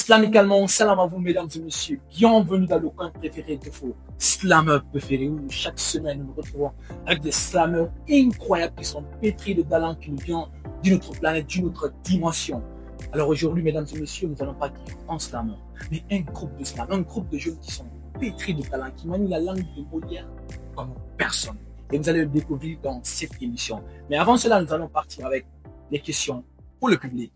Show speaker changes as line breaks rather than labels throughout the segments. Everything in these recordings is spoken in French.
Islamiquement, salam à vous mesdames et messieurs, bienvenue dans le coin préféré de vos slameurs préférés où chaque semaine nous nous retrouvons avec des slameurs incroyables qui sont pétris de talent qui nous viennent d'une autre planète, d'une autre dimension. Alors aujourd'hui mesdames et messieurs, nous n'allons pas dire un slameur, mais un groupe de slameurs, un groupe de jeunes qui sont pétris de talent, qui manient la langue de Molière comme personne. Et vous allez le découvrir dans cette émission. Mais avant cela, nous allons partir avec les questions pour le public.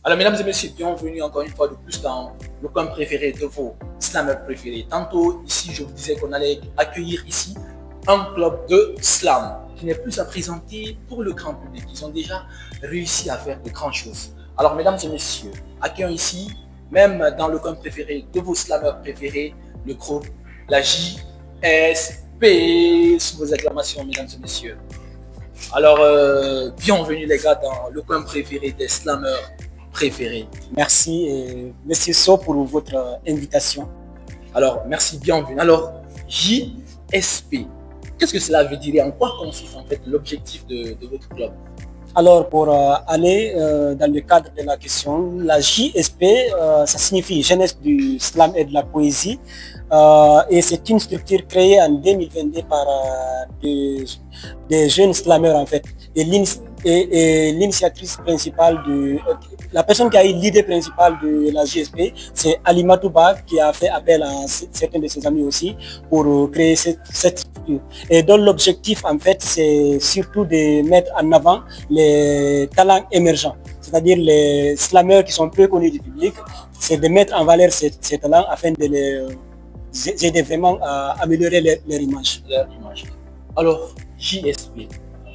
Alors mesdames et messieurs, bienvenue encore une fois de plus dans le coin préféré de vos slameurs préférés. Tantôt ici je vous disais qu'on allait accueillir ici un club de slam qui n'est plus à présenter pour le grand public. Ils ont déjà réussi à faire de grandes choses. Alors mesdames et messieurs, accueillons ici, même dans le coin préféré de vos slameurs préférés, le groupe la JSP. Sous vos acclamations mesdames et messieurs. Alors bienvenue les gars dans le coin préféré des slameurs préféré.
Merci et Monsieur So pour votre invitation.
Alors, merci, bienvenue. Alors, JSP, qu'est-ce que cela veut dire et en quoi consiste en fait l'objectif de votre club?
Alors, pour aller dans le cadre de la question, la JSP, ça signifie Jeunesse du Slam et de la Poésie. Et c'est une structure créée en 2022 par des jeunes slameurs en fait. Et l'initiatrice principale la personne qui a eu l'idée principale de la JSP, c'est Alima Touba qui a fait appel à certains de ses amis aussi pour créer cette structure. Et donc l'objectif en fait, c'est surtout de mettre en avant les talents émergents, c'est-à-dire les slameurs qui sont peu connus du public, c'est de mettre en valeur ces talents afin de les aider vraiment à améliorer leur image.
Alors, JSP,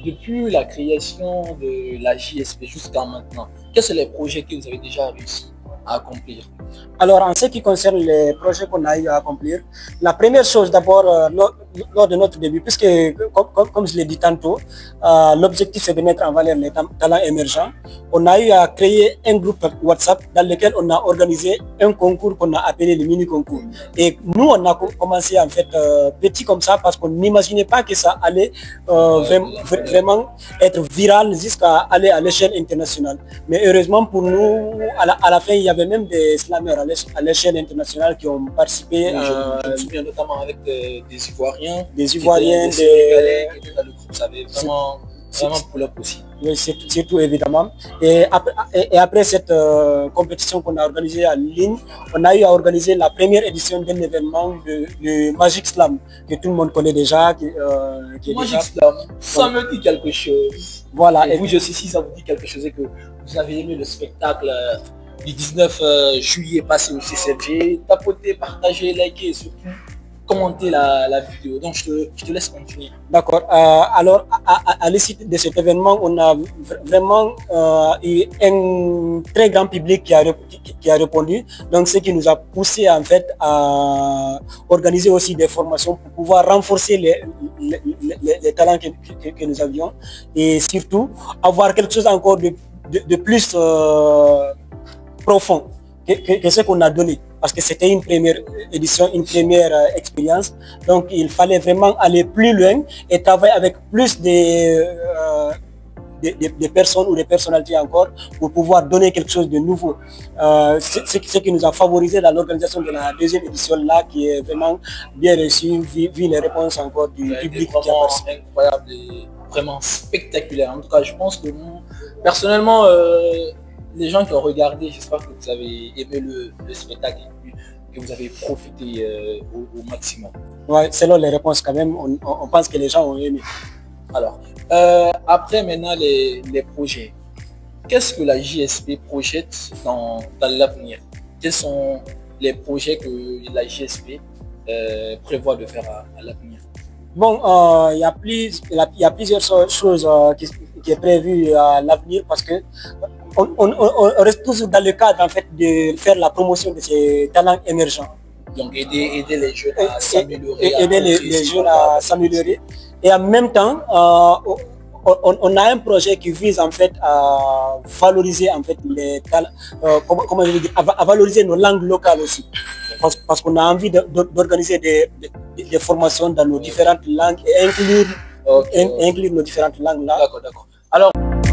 depuis la création de la JSP jusqu'à maintenant, quels sont les projets que vous avez déjà réussi à accomplir?
Alors, en ce qui concerne les projets qu'on a eu à accomplir, la première chose d'abord, lors de notre début, puisque, comme je l'ai dit tantôt, l'objectif c'est de mettre en valeur les talents émergents, on a eu à créer un groupe WhatsApp dans lequel on a organisé un concours qu'on a appelé le mini-concours. Et nous, on a commencé en fait petit comme ça parce qu'on n'imaginait pas que ça allait vraiment être viral jusqu'à aller à l'échelle internationale. Mais heureusement pour nous, à la fin, il y avait même des slameurs à l'échelle internationale qui ont participé.
Je me souviens notamment avec des Ivoiriens.
Des Ivoiriens,
des Sénégalais qui étaient dans le groupe, ça avait vraiment pour leur aussi.
Oui, surtout évidemment. Et après cette compétition qu'on a organisée en ligne, on a eu à organiser la première édition d'un événement de Magic Slam, que tout le monde connaît déjà.
Magic Slam, ça me dit quelque chose.
Voilà.
Et vous, je sais si ça vous dit quelque chose et que vous avez aimé le spectacle du 19 juillet passé au CCFG, tapotez, partagez, likez et surtout commenter la vidéo. Donc je te laisse continuer.
D'accord. Alors à l'issue de cet événement, on a vraiment eu un très grand public qui a répondu. Donc ce qui nous a poussé en fait à organiser aussi des formations pour pouvoir renforcer les talents que nous avions et surtout avoir quelque chose encore de plus profond que ce qu'on a donné, parce que c'était une première édition, une première expérience, donc il fallait vraiment aller plus loin et travailler avec plus de personnes ou des personnalités encore pour pouvoir donner quelque chose de nouveau. Ce qui nous a favorisé dans l'organisation de la deuxième édition là, qui est vraiment bien reçue, vu les réponses encore du public qui a participé.
Incroyable et vraiment spectaculaire. En tout cas, je pense que personnellement, les gens qui ont regardé, j'espère que vous avez aimé le spectacle et que vous avez profité au maximum.
Ouais, selon les réponses quand même, on pense que les gens ont aimé.
Alors, après maintenant les projets, qu'est-ce que la JSP projette dans l'avenir? Quels sont les projets que la JSP prévoit de faire à l'avenir?
Bon, il y a plusieurs choses qui est prévu à l'avenir parce que on reste toujours dans le cadre en fait de faire la promotion de ces talents émergents.
Donc aider les jeunes à s'améliorer.
Aider les jeunes à s'améliorer. Et en même temps, on a un projet qui vise en fait à valoriser en fait comment je veux dire, à valoriser nos langues locales aussi. Parce qu'on a envie d'organiser des formations dans nos différentes langues et inclure nos différentes langues là.
D'accord, d'accord. Alors,